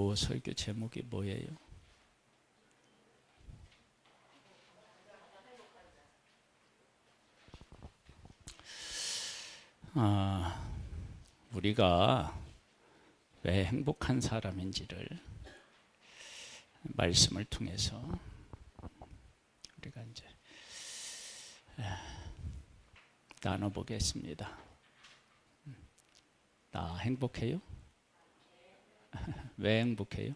오후 설교 제목이 뭐예요? 우리가 왜 행복한 사람인지를 말씀을 통해서 우리가 이제 나눠보겠습니다. 나 행복해요? 왜 행복해요?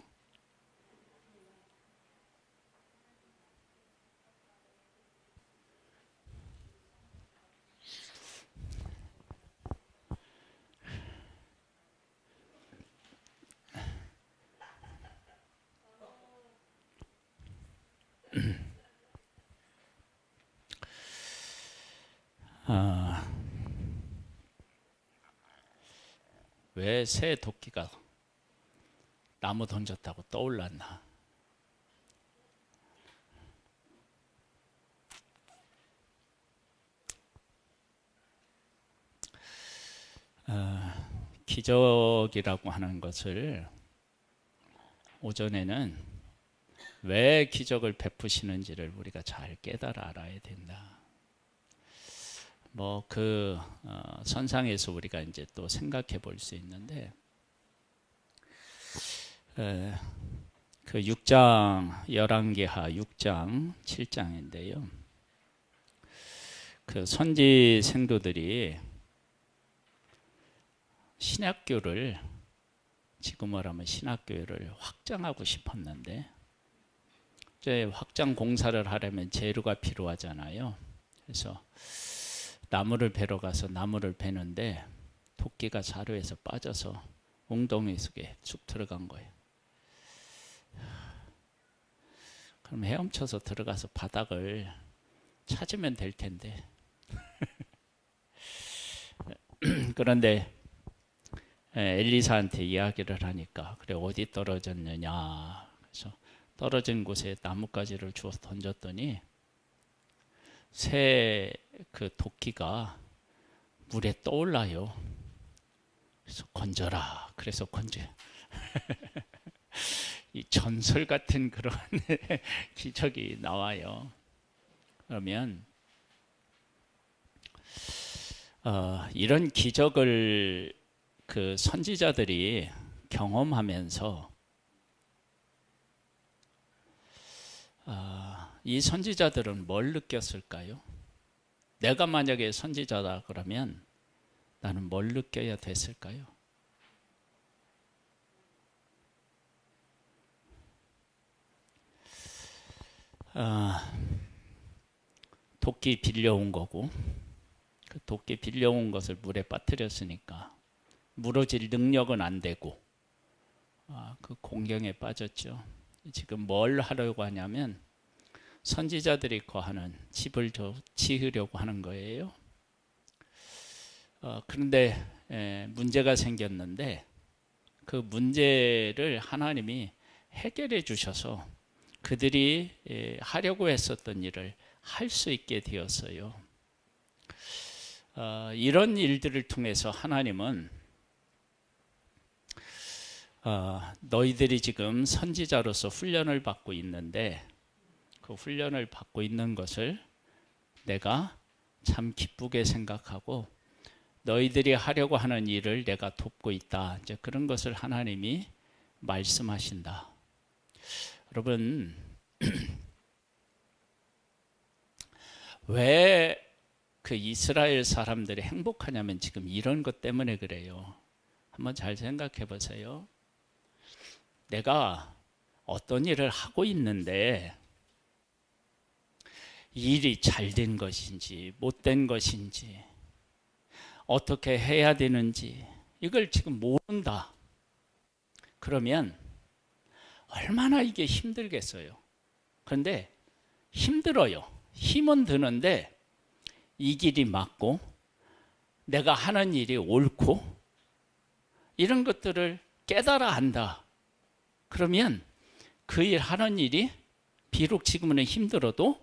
왜 새 도끼가 나무 던졌다고 떠올랐나? 기적이라고 하는 것을 오전에는 왜 기적을 베푸시는지를 우리가 잘 깨달아 알아야 된다. 선상에서 우리가 이제 또 생각해 볼 수 있는데, 그 6장, 열왕기하 6장, 7장인데요. 그 선지 생도들이 신학교를, 지금 말하면 신학교를 확장하고 싶었는데, 이제 확장 공사를 하려면 재료가 필요하잖아요. 그래서 나무를 베러 가서 나무를 베는데 도끼가 자루에서 빠져서 웅덩이 속에 쑥 들어간 거예요. 그럼 헤엄쳐서 들어가서 바닥을 찾으면 될 텐데 그런데 엘리사한테 이야기를 하니까, 그래 어디 떨어졌느냐, 그래서 떨어진 곳에 나뭇가지를 주워서 던졌더니 새 그 도끼가 물에 떠올라요. 그래서 건져라. 그래서 건져. 이 전설 같은 그런 기적이 나와요. 그러면 이런 기적을 그 선지자들이 경험하면서 이 선지자들은 뭘 느꼈을까요? 내가 만약에 선지자다 그러면 나는 뭘 느껴야 됐을까요? 도끼 빌려온 거고, 그 도끼 빌려온 것을 물에 빠뜨렸으니까 무너질 능력은 안 되고, 그 공경에 빠졌죠. 지금 뭘 하려고 하냐면 선지자들이 거하는 집을 지으려고 하는 거예요. 그런데 문제가 생겼는데 그 문제를 하나님이 해결해 주셔서 그들이 하려고 했었던 일을 할 수 있게 되었어요. 이런 일들을 통해서 하나님은 너희들이 지금 선지자로서 훈련을 받고 있는데 그 훈련을 받고 있는 것을 내가 참 기쁘게 생각하고 너희들이 하려고 하는 일을 내가 돕고 있다. 이제 그런 것을 하나님이 말씀하신다. 여러분, 왜 그 이스라엘 사람들이 행복하냐면 지금 이런 것 때문에 그래요. 한번 잘 생각해 보세요. 내가 어떤 일을 하고 있는데 일이 잘 된 것인지 못 된 것인지 어떻게 해야 되는지 이걸 지금 모른다. 그러면 얼마나 이게 힘들겠어요. 그런데 힘들어요. 힘은 드는데 이 길이 맞고 내가 하는 일이 옳고 이런 것들을 깨달아 한다. 그러면 그 일 하는 일이 비록 지금은 힘들어도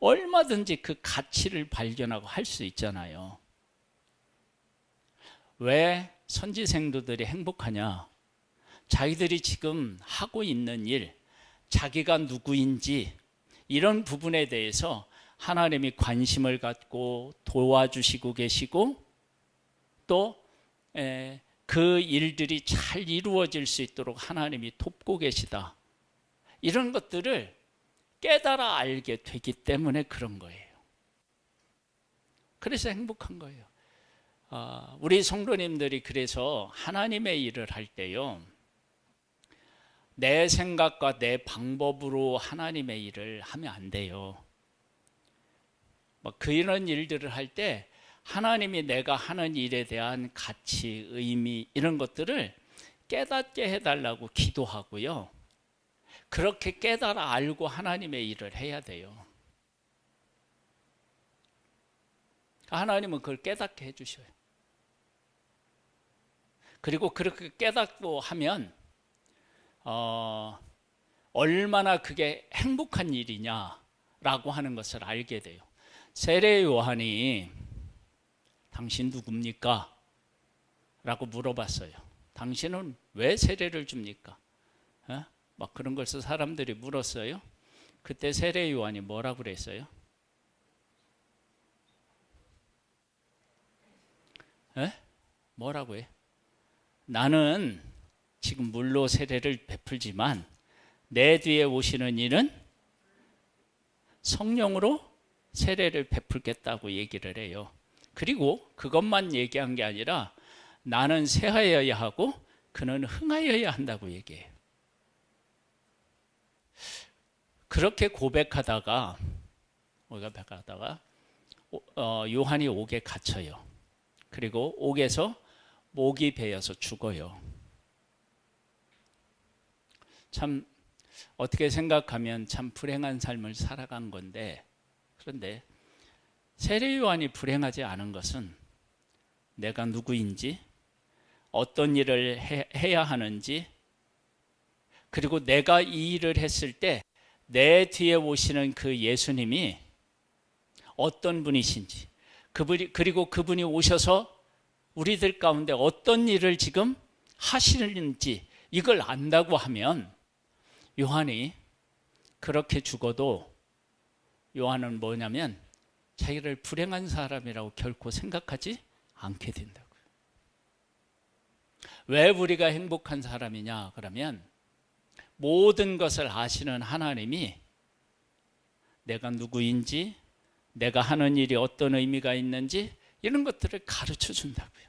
얼마든지 그 가치를 발견하고 할 수 있잖아요. 왜 선지 생도들이 행복하냐? 자기들이 지금 하고 있는 일, 자기가 누구인지 이런 부분에 대해서 하나님이 관심을 갖고 도와주시고 계시고 또 그 일들이 잘 이루어질 수 있도록 하나님이 돕고 계시다. 이런 것들을 깨달아 알게 되기 때문에 그런 거예요. 그래서 행복한 거예요. 우리 성도님들이 그래서 하나님의 일을 할 때요, 내 생각과 내 방법으로 하나님의 일을 하면 안 돼요. 이런 일들을 할 때 하나님이 내가 하는 일에 대한 가치, 의미 이런 것들을 깨닫게 해달라고 기도하고요. 그렇게 깨달아 알고 하나님의 일을 해야 돼요. 하나님은 그걸 깨닫게 해주셔요. 그리고 그렇게 깨닫고 하면 얼마나 그게 행복한 일이냐라고 하는 것을 알게 돼요. 세례 요한이 당신 누굽니까? 라고 물어봤어요. 당신은 왜 세례를 줍니까? 막 그런 것을 사람들이 물었어요. 그때 세례 요한이 뭐라고 그랬어요? 뭐라고 해? 나는 지금 물로 세례를 베풀지만 내 뒤에 오시는 이는 성령으로 세례를 베풀겠다고 얘기를 해요. 그리고 그것만 얘기한 게 아니라 나는 새하여야 하고 그는 흥하여야 한다고 얘기해요. 그렇게 고백하다가 요한이 옥에 갇혀요. 그리고 옥에서 목이 베어서 죽어요. 참 어떻게 생각하면 참 불행한 삶을 살아간 건데, 그런데 세례 요한이 불행하지 않은 것은 내가 누구인지, 어떤 일을 해야 하는지, 그리고 내가 이 일을 했을 때 내 뒤에 오시는 그 예수님이 어떤 분이신지, 그리고 그분이 오셔서 우리들 가운데 어떤 일을 지금 하시는지 이걸 안다고 하면 요한이 그렇게 죽어도 요한은 뭐냐면 자기를 불행한 사람이라고 결코 생각하지 않게 된다고요. 왜 우리가 행복한 사람이냐 그러면 모든 것을 아시는 하나님이 내가 누구인지, 내가 하는 일이 어떤 의미가 있는지 이런 것들을 가르쳐 준다고요.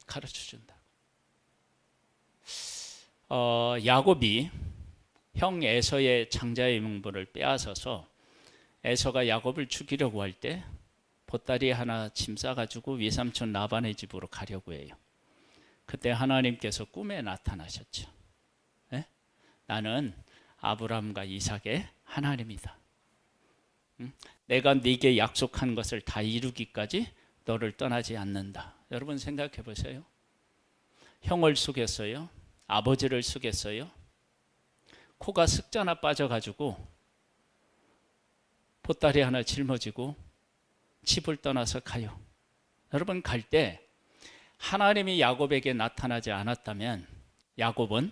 가르쳐 준다고. 야곱이 형 에서의 장자의 명분을 빼앗아서 에서가 야곱을 죽이려고 할 때 보따리 하나 짐 싸가지고 외삼촌 라반의 집으로 가려고 해요. 그때 하나님께서 꿈에 나타나셨죠. 네? 나는 아브라함과 이삭의 하나님이다. 내가 네게 약속한 것을 다 이루기까지 너를 떠나지 않는다. 여러분 생각해 보세요. 형을 속였어요. 아버지를 속였어요. 코가 습자나 빠져가지고 보따리 하나 짊어지고 집을 떠나서 가요. 여러분 갈 때 하나님이 야곱에게 나타나지 않았다면 야곱은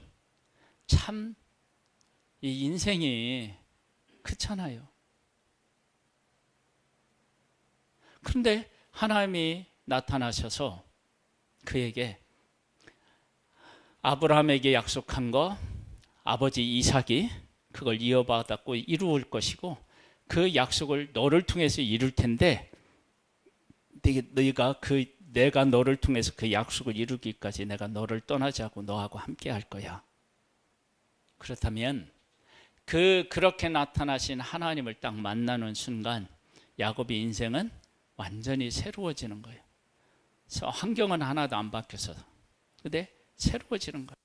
참 이 인생이 그렇잖아요. 그런데 하나님이 나타나셔서 그에게 아브라함에게 약속한 거 아버지 이삭이 그걸 이어받았고 이루을 것이고 그 약속을 너를 통해서 이룰 텐데 내가 너를 통해서 그 약속을 이루기까지 내가 너를 떠나지 않고 너하고 함께 할 거야. 그렇다면 그렇게 나타나신 하나님을 딱 만나는 순간 야곱의 인생은 완전히 새로워지는 거예요. 그래서 환경은 하나도 안 바뀌어서 근데 새로워지는 거예요.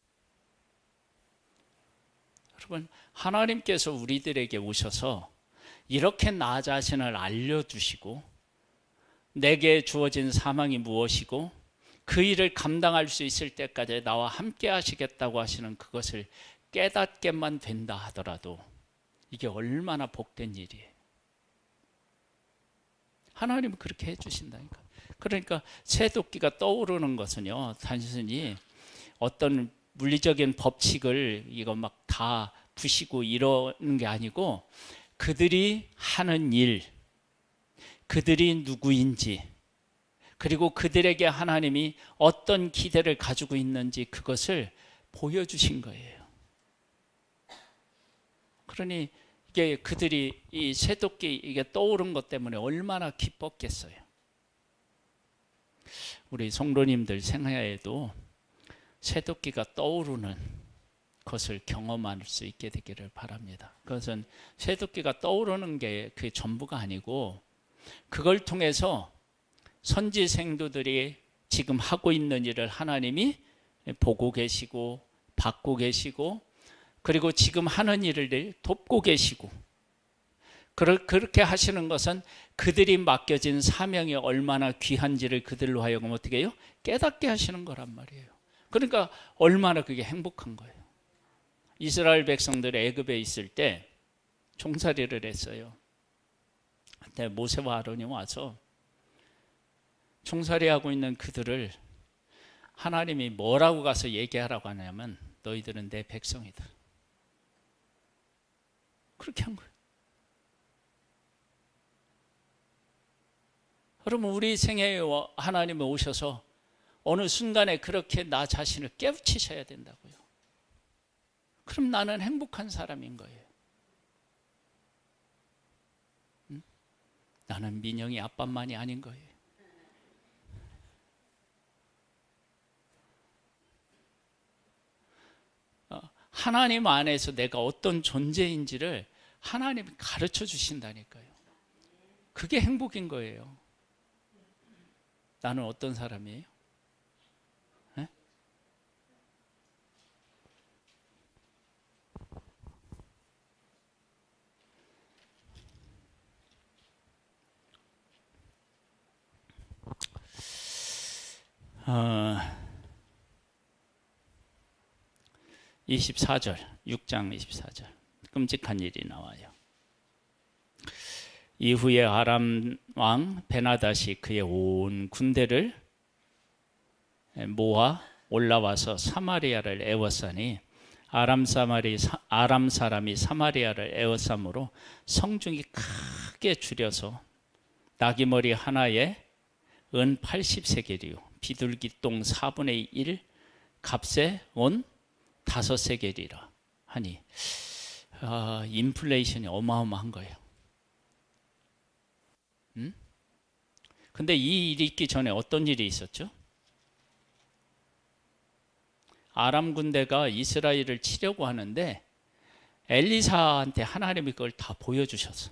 여러분 하나님께서 우리들에게 오셔서 이렇게 나 자신을 알려주시고 내게 주어진 사명이 무엇이고 그 일을 감당할 수 있을 때까지 나와 함께 하시겠다고 하시는 그것을 깨닫게만 된다 하더라도 이게 얼마나 복된 일이에요. 하나님은 그렇게 해주신다니까. 그러니까 새도끼가 떠오르는 것은요, 단순히 어떤 물리적인 법칙을 이거 막 다 부시고 이러는 게 아니고, 그들이 하는 일, 그들이 누구인지, 그리고 그들에게 하나님이 어떤 기대를 가지고 있는지 그것을 보여주신 거예요. 그러니 이게 그들이 이 새도끼 이게 떠오른 것 때문에 얼마나 기뻤겠어요. 우리 성도님들 생애에도 새도끼가 떠오르는 것을 경험할 수 있게 되기를 바랍니다. 그것은 새도끼가 떠오르는 게 그게 전부가 아니고, 그걸 통해서 선지 생도들이 지금 하고 있는 일을 하나님이 보고 계시고 받고 계시고, 그리고 지금 하는 일을 돕고 계시고, 그렇게 하시는 것은 그들이 맡겨진 사명이 얼마나 귀한지를 그들로 하여금 어떻게 해요? 깨닫게 하시는 거란 말이에요. 그러니까 얼마나 그게 행복한 거예요. 이스라엘 백성들이 애굽에 있을 때 종살이를 했어요. 그때 모세와 아론이 와서 종살이하고 있는 그들을 하나님이 뭐라고 가서 얘기하라고 하냐면, 너희들은 내 백성이다. 그렇게 한 거예요. 여러분, 우리 생애에 하나님이 오셔서 어느 순간에 그렇게 나 자신을 깨우치셔야 된다고요. 그럼 나는 행복한 사람인 거예요. 나는 민영이 아빠만이 아닌 거예요. 하나님 안에서 내가 어떤 존재인지를 하나님이 가르쳐 주신다니까요. 그게 행복인 거예요. 나는 어떤 사람이에요? 네? 어, 24절, 6장 24절. 끔찍한 일이 나와요. 이후에 아람 왕 베나닷이 그의 온 군대를 모아 올라와서 사마리아를 에워싸니, 아람 사람이 사마리아를 에워싸므로 성중이 크게 줄여서 나귀머리 하나에 은 80세겔이요 비둘기똥 4분의 1 값에 온 5세겔이라 하니, 인플레이션이 어마어마한 거예요. 근데 이 일이 있기 전에 어떤 일이 있었죠? 아람 군대가 이스라엘을 치려고 하는데 엘리사한테 하나님이 그걸 다 보여주셨어.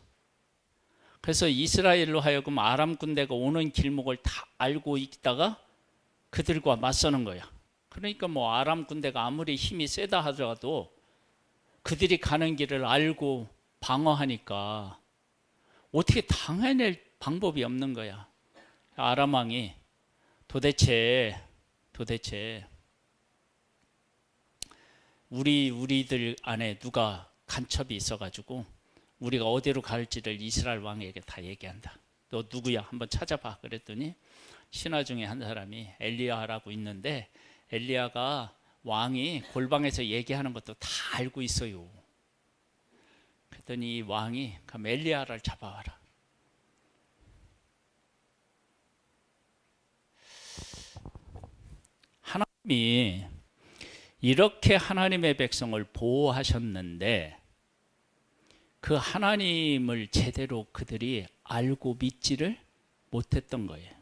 그래서 이스라엘로 하여금 아람 군대가 오는 길목을 다 알고 있다가 그들과 맞서는 거야. 그러니까 뭐 아람 군대가 아무리 힘이 세다 하더라도 그들이 가는 길을 알고 방어하니까 어떻게 당해낼 방법이 없는 거야. 아람 왕이 도대체 우리들 안에 누가 간첩이 있어가지고 우리가 어디로 갈지를 이스라엘 왕에게 다 얘기한다. 너 누구야? 한번 찾아봐. 그랬더니 신하 중에 한 사람이 엘리야라고 있는데, 엘리야가 왕이 골방에서 얘기하는 것도 다 알고 있어요. 그랬더니 왕이 그럼 엘리야를 잡아와라. 하나님이 이렇게 하나님의 백성을 보호하셨는데 그 하나님을 제대로 그들이 알고 믿지를 못했던 거예요.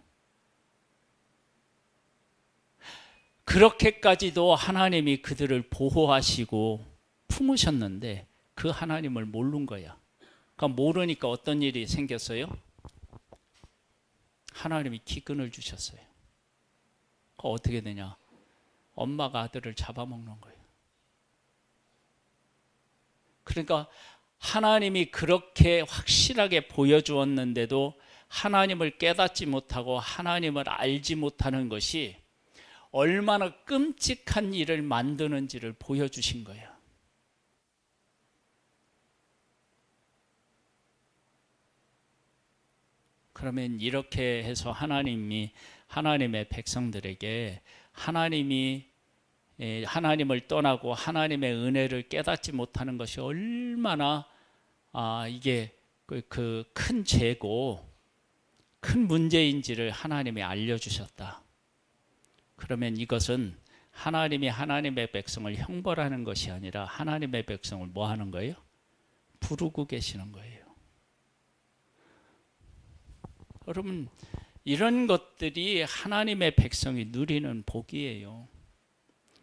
그렇게까지도 하나님이 그들을 보호하시고 품으셨는데 그 하나님을 모른 거야. 그러니까 모르니까 어떤 일이 생겼어요? 하나님이 기근을 주셨어요. 어떻게 되냐? 엄마가 아들을 잡아먹는 거예요. 그러니까 하나님이 그렇게 확실하게 보여주었는데도 하나님을 깨닫지 못하고 하나님을 알지 못하는 것이 얼마나 끔찍한 일을 만드는지를 보여주신 거예요. 그러면 이렇게 해서 하나님이 하나님의 백성들에게 하나님을 떠나고 하나님의 은혜를 깨닫지 못하는 것이 얼마나 이게 그 큰 죄고 큰 문제인지를 하나님이 알려주셨다. 그러면 이것은 하나님이 하나님의 백성을 형벌하는 것이 아니라 하나님의 백성을 뭐 하는 거예요? 부르고 계시는 거예요. 여러분, 이런 것들이 하나님의 백성이 누리는 복이에요.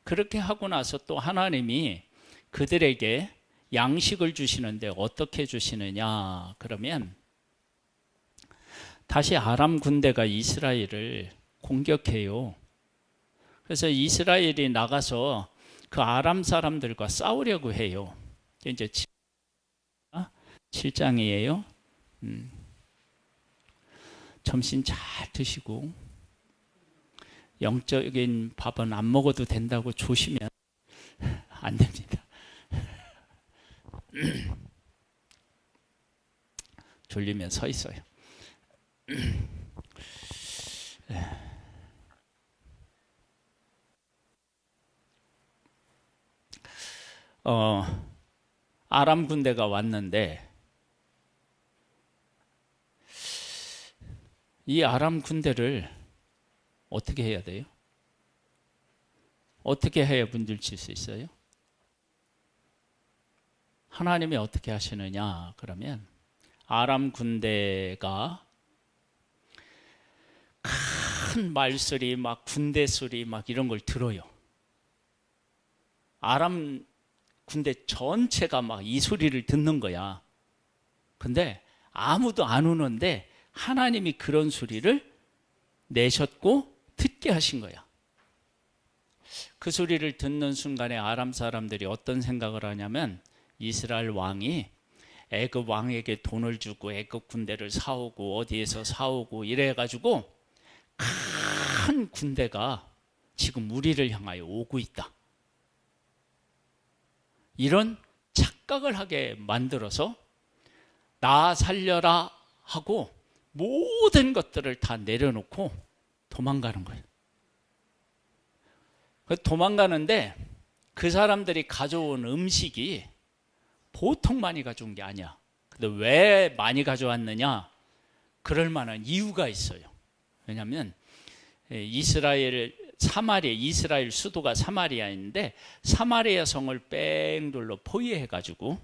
그렇게 하고 나서 또 하나님이 그들에게 양식을 주시는데 어떻게 주시느냐? 그러면 다시 아람 군대가 이스라엘을 공격해요. 그래서 이스라엘이 나가서 그 아람 사람들과 싸우려고 해요. 이제 7장이에요. 점심 잘 드시고 영적인 밥은 안 먹어도 된다고 조시면 안 됩니다. 졸리면 서 있어요. 아람 군대가 왔는데 이 아람 군대를 어떻게 해야 돼요? 어떻게 해야 문질칠 수 있어요? 하나님이 어떻게 하시느냐? 그러면 아람 군대가 큰 말소리, 막 군대 소리, 막 이런 걸 들어요. 아람 군대 전체가 막 이 소리를 듣는 거야. 근데 아무도 안 오는데 하나님이 그런 소리를 내셨고 듣게 하신 거야. 그 소리를 듣는 순간에 아람 사람들이 어떤 생각을 하냐면 이스라엘 왕이 애굽 왕에게 돈을 주고 애굽 군대를 사오고 어디에서 사오고 이래가지고 큰 군대가 지금 우리를 향하여 오고 있다. 이런 착각을 하게 만들어서 나 살려라 하고 모든 것들을 다 내려놓고 도망가는 거예요. 도망가는데 그 사람들이 가져온 음식이 보통 많이 가져온 게 아니야. 근데 왜 많이 가져왔느냐? 그럴 만한 이유가 있어요. 왜냐하면 이스라엘 수도가 사마리아인데 사마리아 성을 뺑 둘러 포위해가지고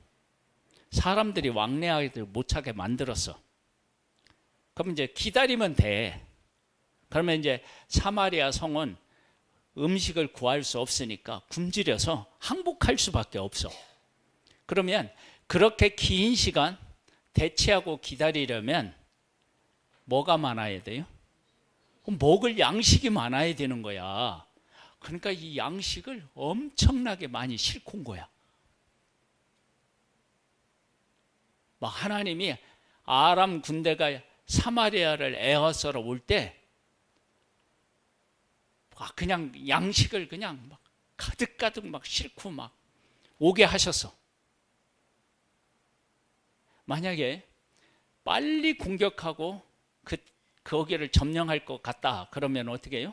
사람들이 왕래하게 못 차게 만들었어. 그럼 이제 기다리면 돼. 그러면 이제 사마리아 성은 음식을 구할 수 없으니까 굶주려서 항복할 수밖에 없어. 그러면 그렇게 긴 시간 대치하고 기다리려면 뭐가 많아야 돼요? 먹을 양식이 많아야 되는 거야. 그러니까 이 양식을 엄청나게 많이 싣고 온 거야. 막 하나님이 아람 군대가 사마리아를 에워싸러 올 때 그냥 양식을 그냥 막 가득가득 막 싣고 막 오게 하셨어. 만약에 빨리 공격하고 거기를 점령할 것 같다 그러면 어떻게 해요?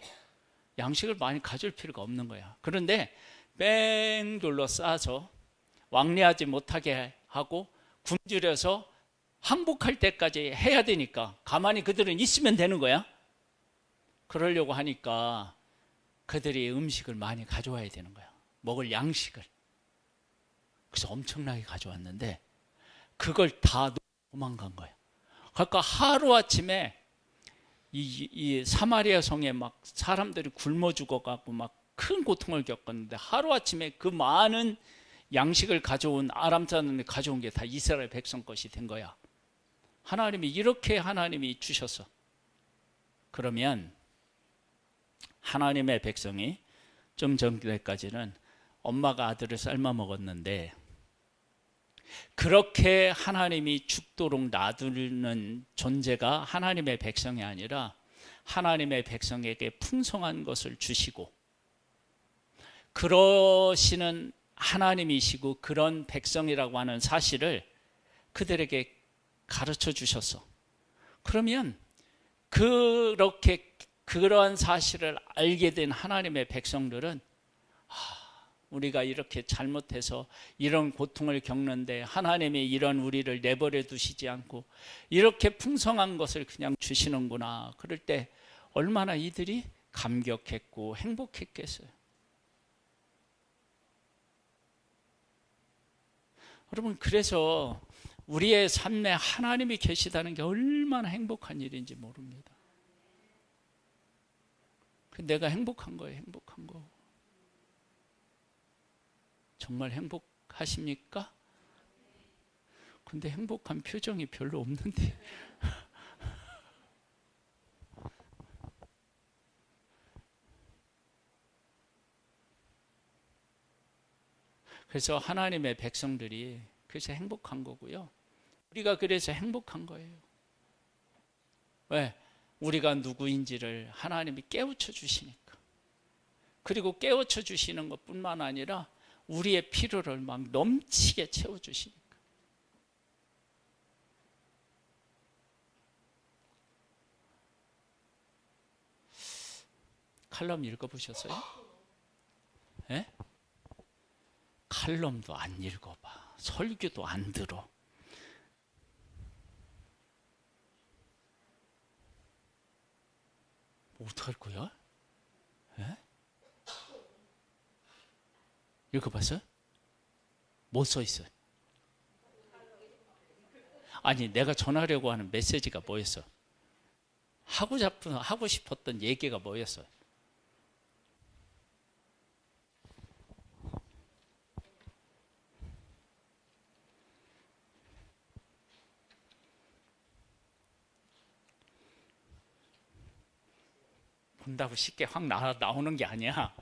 양식을 많이 가져올 필요가 없는 거야. 그런데 뺑 둘러싸서 왕래하지 못하게 하고 굶주려서 항복할 때까지 해야 되니까 가만히 그들은 있으면 되는 거야. 그러려고 하니까 그들이 음식을 많이 가져와야 되는 거야. 먹을 양식을. 그래서 엄청나게 가져왔는데 그걸 다 도망간 거야. 그러니까 하루아침에 이 사마리아 성에 막 사람들이 굶어 죽어가고 막 큰 고통을 겪었는데 하루아침에 그 많은 양식을 가져온 아람 사람들이 가져온 게 다 이스라엘 백성 것이 된 거야. 하나님이 이렇게 하나님이 주셨어. 그러면 하나님의 백성이 좀 전까지는 엄마가 아들을 삶아 먹었는데 그렇게 하나님이 죽도록 놔두는 존재가 하나님의 백성이 아니라 하나님의 백성에게 풍성한 것을 주시고 그러시는 하나님이시고 그런 백성이라고 하는 사실을 그들에게 가르쳐 주셨어. 그러면 그렇게 그러한 사실을 알게 된 하나님의 백성들은 우리가 이렇게 잘못해서 이런 고통을 겪는데 하나님이 이런 우리를 내버려 두시지 않고 이렇게 풍성한 것을 그냥 주시는구나. 그럴 때 얼마나 이들이 감격했고 행복했겠어요. 여러분, 그래서 우리의 삶에 하나님이 계시다는 게 얼마나 행복한 일인지 모릅니다. 내가 행복한 거예요. 행복한 거. 정말 행복하십니까? 근데 행복한 표정이 별로 없는데. 그래서 하나님의 백성들이 그래서 행복한 거고요. 우리가 그래서 행복한 거예요. 왜? 우리가 누구인지를 하나님이 깨우쳐 주시니까. 그리고 깨우쳐 주시는 것뿐만 아니라 우리의 필요를 막 넘치게 채워주시니까. 칼럼 읽어보셨어요? 예? 칼럼도 안 읽어봐. 설교도 안 들어. 어떡할 거야? 예? 읽어봤어요? 뭐 써 있어요? 아니, 내가 전하려고 하는 메시지가 뭐였어? 하고 싶었던 얘기가 뭐였어요? 본다고 쉽게 확 나오는 게 아니야.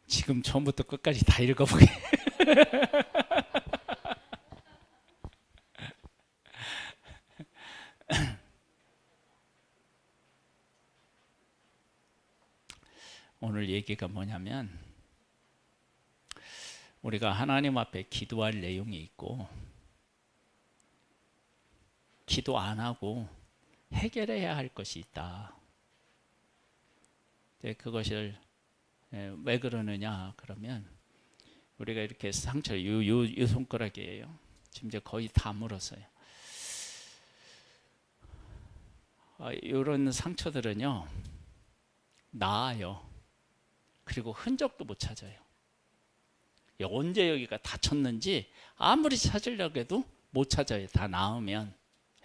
지금 처음부터 끝까지 다 읽어보게. 오늘 얘기가 뭐냐면 우리가 하나님 앞에 기도할 내용이 있고 기도 안 하고 해결해야 할 것이 있다. 그것을 왜 그러느냐 그러면 우리가 이렇게 상처를 요 손가락이에요. 지금 이제 거의 다 물었어요. 이런 상처들은요 나아요. 그리고 흔적도 못 찾아요. 언제 여기가 다쳤는지 아무리 찾으려고 해도 못 찾아요. 다 나으면,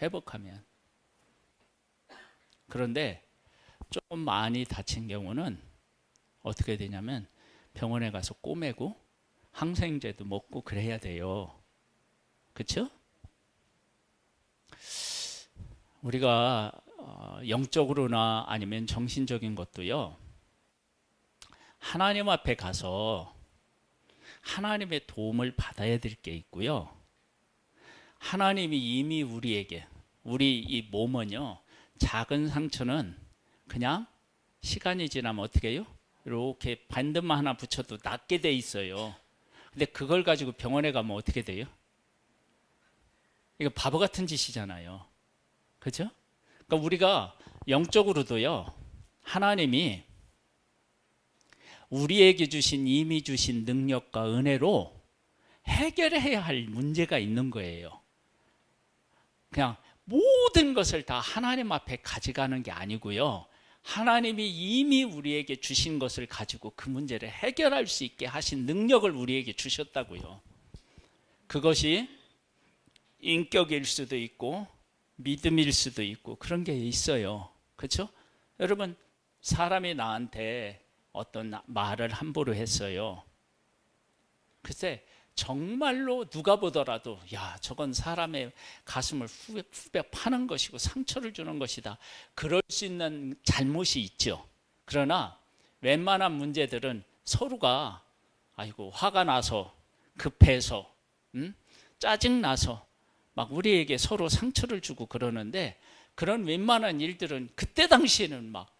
회복하면. 그런데 조금 많이 다친 경우는 어떻게 되냐면 병원에 가서 꼬매고 항생제도 먹고 그래야 돼요. 그렇죠? 우리가 영적으로나 아니면 정신적인 것도요. 하나님 앞에 가서 하나님의 도움을 받아야 될 게 있고요. 하나님이 이미 우리에게, 우리 이 몸은요, 작은 상처는 그냥 시간이 지나면 어떻게 해요? 이렇게 반드만 하나 붙여도 낫게 돼 있어요. 근데 그걸 가지고 병원에 가면 어떻게 돼요? 이거 바보 같은 짓이잖아요. 그죠? 그러니까 우리가 영적으로도요, 하나님이 우리에게 이미 주신 능력과 은혜로 해결해야 할 문제가 있는 거예요. 그냥 모든 것을 다 하나님 앞에 가져가는 게 아니고요. 하나님이 이미 우리에게 주신 것을 가지고 그 문제를 해결할 수 있게 하신 능력을 우리에게 주셨다고요. 그것이 인격일 수도 있고 믿음일 수도 있고 그런 게 있어요. 그렇죠? 여러분, 사람이 나한테 어떤 말을 함부로 했어요. 글쎄 정말로 누가 보더라도 야, 저건 사람의 가슴을 후벼 파는 것이고 상처를 주는 것이다. 그럴 수 있는 잘못이 있죠. 그러나 웬만한 문제들은 서로가 아이고 화가 나서 급해서 짜증나서 막 우리에게 서로 상처를 주고 그러는데 그런 웬만한 일들은 그때 당시에는 막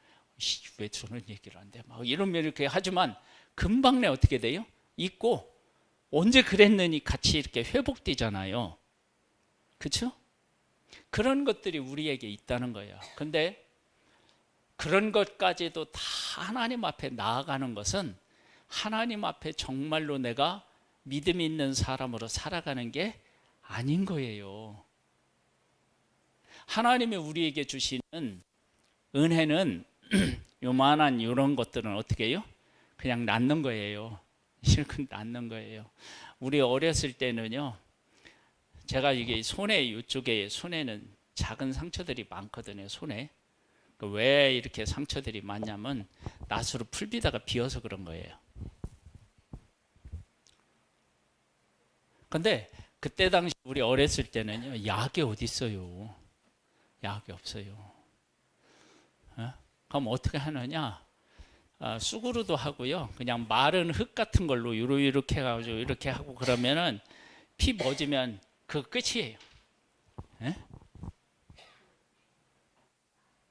왜 저런 얘기를 한대? 막 이러면 이렇게 하지만 금방 내 어떻게 돼요? 잊고 언제 그랬느니 같이 이렇게 회복되잖아요. 그렇죠? 그런 것들이 우리에게 있다는 거예요. 근데 그런 것까지도 다 하나님 앞에 나아가는 것은 하나님 앞에 정말로 내가 믿음 있는 사람으로 살아가는 게 아닌 거예요. 하나님이 우리에게 주시는 은혜는 요만한 이런 것들은 어떻게 해요? 그냥 낫는 거예요. 이렇게 낫는 거예요. 우리 어렸을 때는요, 제가 이게 손에, 이쪽에 손에는 작은 상처들이 많거든요. 손에. 왜 이렇게 상처들이 많냐면 낫으로 풀 비다가 비어서 그런 거예요. 근데 그때 당시 우리 어렸을 때는요, 약이 어디 있어요? 약이 없어요. 그럼 어떻게 하느냐? 쑥으로도 하고요. 그냥 마른 흙 같은 걸로 이렇게 해가지고 이렇게 하고 그러면은 피 멎으면 그 끝이에요.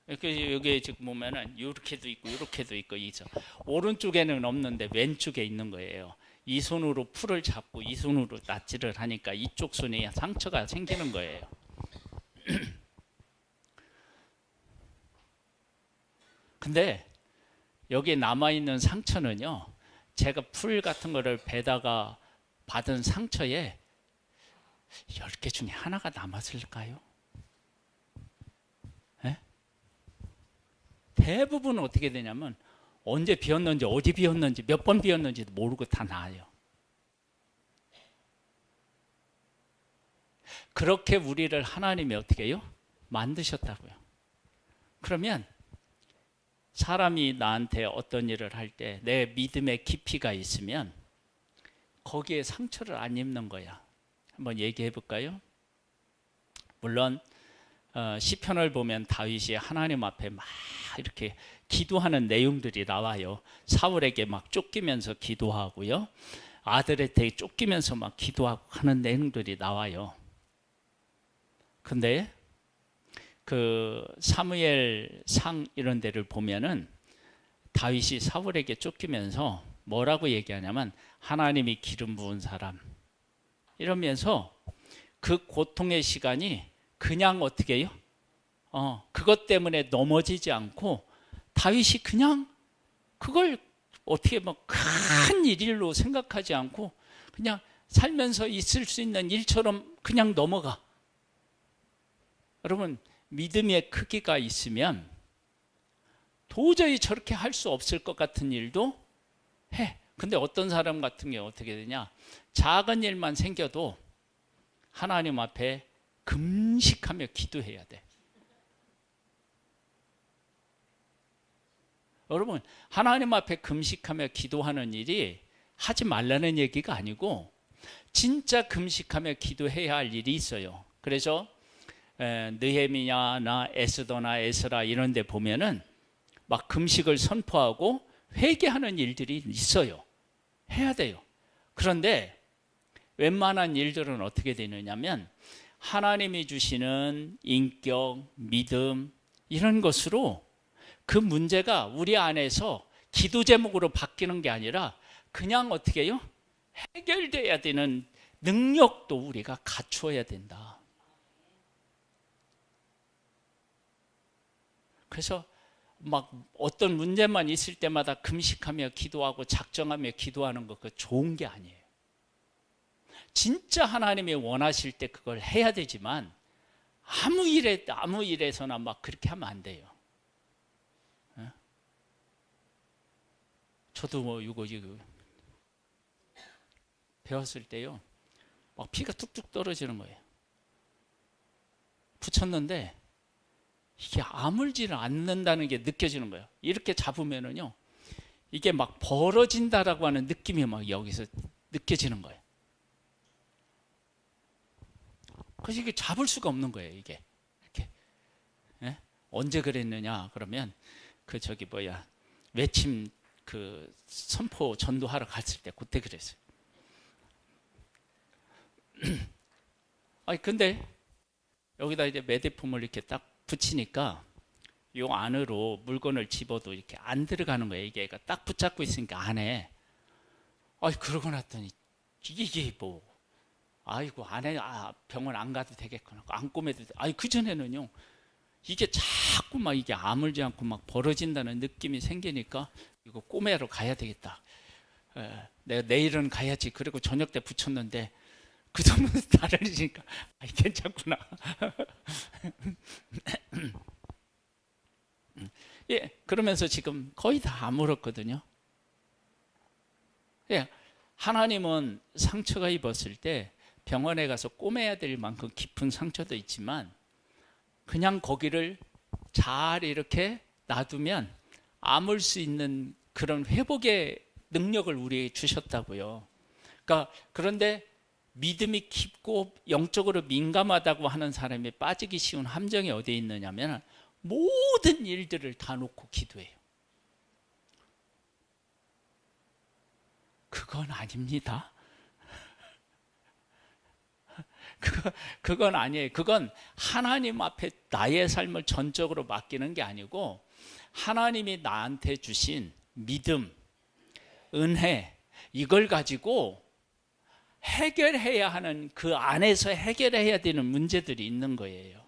여기 지금 보면은 이렇게도 있고 이렇게도 있고 있어. 오른쪽에는 없는데 왼쪽에 있는 거예요. 이 손으로 풀을 잡고 이 손으로 낫지를 하니까 이쪽 손에 상처가 생기는 거예요. 근데 여기에 남아있는 상처는요, 제가 풀 같은 거를 베다가 받은 상처에 10개 중에 하나가 남았을까요? 네? 대부분 어떻게 되냐면 언제 비었는지 어디 비었는지 몇 번 비었는지도 모르고 다 나아요. 그렇게 우리를 하나님이 어떻게 해요? 만드셨다고요. 그러면 사람이 나한테 어떤 일을 할 때 내 믿음의 깊이가 있으면 거기에 상처를 안 입는 거야. 한번 얘기해 볼까요? 물론 시편을 보면 다윗이 하나님 앞에 막 이렇게 기도하는 내용들이 나와요. 사울에게 막 쫓기면서 기도하고요. 아들한테 쫓기면서 막 기도하고 하는 내용들이 나와요. 근데 그 사무엘 상 이런 데를 보면은 다윗이 사울에게 쫓기면서 뭐라고 얘기하냐면 하나님이 기름 부은 사람 이러면서 그 고통의 시간이 그냥 어떻게 해요? 그것 때문에 넘어지지 않고 다윗이 그냥 그걸 어떻게 뭐 큰 일로 생각하지 않고 그냥 살면서 있을 수 있는 일처럼 그냥 넘어가. 여러분 믿음의 크기가 있으면 도저히 저렇게 할 수 없을 것 같은 일도 해. 근데 어떤 사람 같은 경우 어떻게 되냐? 작은 일만 생겨도 하나님 앞에 금식하며 기도해야 돼. 여러분 하나님 앞에 금식하며 기도하는 일이 하지 말라는 얘기가 아니고 진짜 금식하며 기도해야 할 일이 있어요. 그래서 느헤미야나 에스더나 에스라 이런 데 보면은 막 금식을 선포하고 회개하는 일들이 있어요. 해야 돼요. 그런데 웬만한 일들은 어떻게 되느냐면 하나님이 주시는 인격, 믿음 이런 것으로 그 문제가 우리 안에서 기도 제목으로 바뀌는 게 아니라 그냥 어떻게 해요? 해결돼야 되는 능력도 우리가 갖추어야 된다. 그래서 막 어떤 문제만 있을 때마다 금식하며 기도하고 작정하며 기도하는 거 그거 좋은 게 아니에요. 진짜 하나님이 원하실 때 그걸 해야 되지만 아무 일에서나 막 그렇게 하면 안 돼요. 저도 뭐 이거 배웠을 때요, 막 피가 뚝뚝 떨어지는 거예요. 붙였는데 이게 아물지를 않는다는 게 느껴지는 거예요. 이렇게 잡으면은요, 이게 막 벌어진다라고 하는 느낌이 막 여기서 느껴지는 거예요. 그래서 이게 잡을 수가 없는 거예요, 이게. 이렇게. 예? 언제 그랬느냐? 그러면 그 외침 그 선포 전도하러 갔을 때 그때 그랬어요. 아니 근데 여기다 이제 매대품을 이렇게 딱 붙이니까 요 안으로 물건을 집어도 이렇게 안 들어가는 거예요. 이게 딱 붙잡고 있으니까 안에. 그러고 났더니 이게 뭐, 아이고 안에 병원 안 가도 되겠구나, 안 꼬매도 돼. 그 전에는요 이게 자꾸 막 이게 아물지 않고 막 벌어진다는 느낌이 생기니까 이거 꼬매러 가야 되겠다. 내가 내일은 가야지. 그리고 저녁 때 붙였는데 그 다음부터 다르니까 괜찮구나. 예, 그러면서 지금 거의 다 아물었거든요. 예, 하나님은 상처가 입었을 때 병원에 가서 꼬매야 될 만큼 깊은 상처도 있지만 그냥 거기를 잘 이렇게 놔두면 아물 수 있는 그런 회복의 능력을 우리에게 주셨다고요. 그런데 믿음이 깊고 영적으로 민감하다고 하는 사람이 빠지기 쉬운 함정이 어디에 있느냐면 모든 일들을 다 놓고 기도해요. 그건 아닙니다. 그건 아니에요. 그건 하나님 앞에 나의 삶을 전적으로 맡기는 게 아니고 하나님이 나한테 주신 믿음, 은혜, 이걸 가지고 해결해야 하는, 그 안에서 해결해야 되는 문제들이 있는 거예요.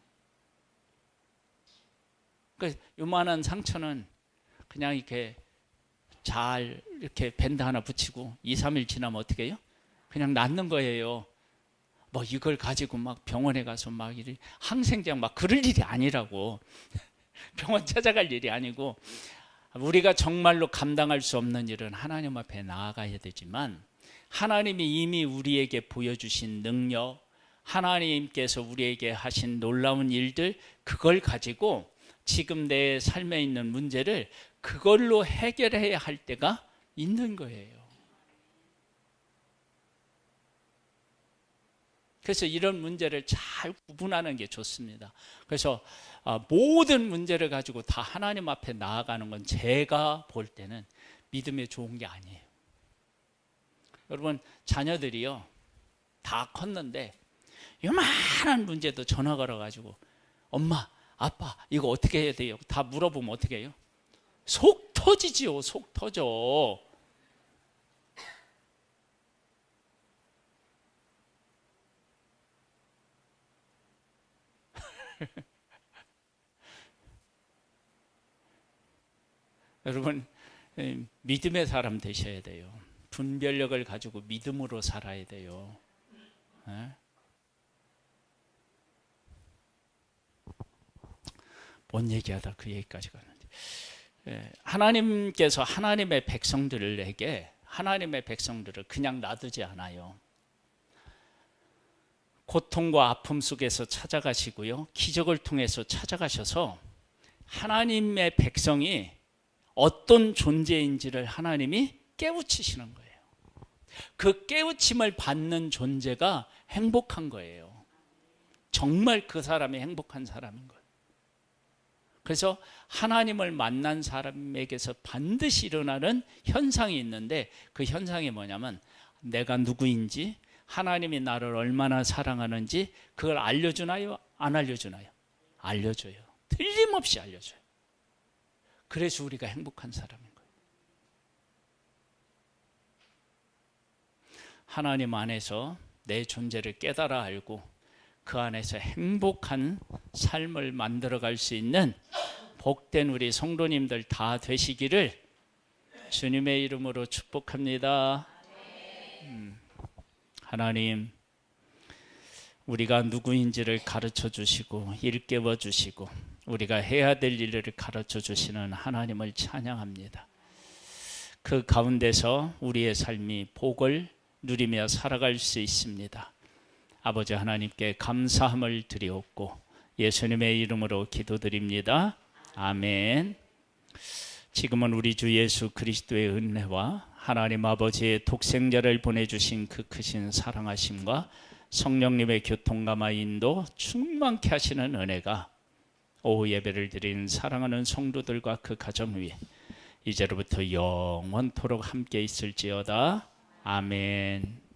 그러니까 요만한 상처는 그냥 이렇게 잘 이렇게 밴드 하나 붙이고 2, 3일 지나면 어떻게 해요? 그냥 낫는 거예요. 뭐 이걸 가지고 막 병원에 가서 막 항생제약 막 그럴 일이 아니라고. 병원 찾아갈 일이 아니고, 우리가 정말로 감당할 수 없는 일은 하나님 앞에 나아가야 되지만 하나님이 이미 우리에게 보여주신 능력, 하나님께서 우리에게 하신 놀라운 일들, 그걸 가지고 지금 내 삶에 있는 문제를 그걸로 해결해야 할 때가 있는 거예요. 그래서 이런 문제를 잘 구분하는 게 좋습니다. 그래서 모든 문제를 가지고 다 하나님 앞에 나아가는 건 제가 볼 때는 믿음에 좋은 게 아니에요. 여러분, 자녀들이요 다 컸는데 요만한 문제도 전화 걸어가지고 엄마, 아빠 이거 어떻게 해야 돼요? 다 물어보면 어떻게 해요? 속 터지지요. 속 터져. 여러분, 믿음의 사람 되셔야 돼요. 분별력을 가지고 믿음으로 살아야 돼요. 뭔 얘기하다 그 얘기까지 가는데, 하나님께서 하나님의 백성들에게, 하나님의 백성들을 그냥 놔두지 않아요. 고통과 아픔 속에서 찾아가시고요, 기적을 통해서 찾아가셔서 하나님의 백성이 어떤 존재인지를 하나님이 깨우치시는 거예요. 그 깨우침을 받는 존재가 행복한 거예요. 정말 그 사람이 행복한 사람인 거예요. 그래서 하나님을 만난 사람에게서 반드시 일어나는 현상이 있는데, 그 현상이 뭐냐면 내가 누구인지, 하나님이 나를 얼마나 사랑하는지 그걸 알려주나요? 안 알려주나요? 알려줘요. 틀림없이 알려줘요. 그래서 우리가 행복한 사람인 거예요. 하나님 안에서 내 존재를 깨달아 알고 그 안에서 행복한 삶을 만들어갈 수 있는 복된 우리 성도님들 다 되시기를 주님의 이름으로 축복합니다. 하나님, 우리가 누구인지를 가르쳐 주시고 일깨워 주시고 우리가 해야 될 일을 가르쳐 주시는 하나님을 찬양합니다. 그 가운데서 우리의 삶이 복을 누리며 살아갈 수 있습니다. 아버지 하나님께 감사함을 드리옵고 예수님의 이름으로 기도드립니다. 아멘. 지금은 우리 주 예수 그리스도의 은혜와 하나님 아버지의 독생자를 보내주신 그 크신 사랑하심과 성령님의 교통감화 인도 충만케 하시는 은혜가 오후 예배를 드리는 사랑하는 성도들과 그 가정 위에 이제로부터 영원토록 함께 있을지어다. 아멘.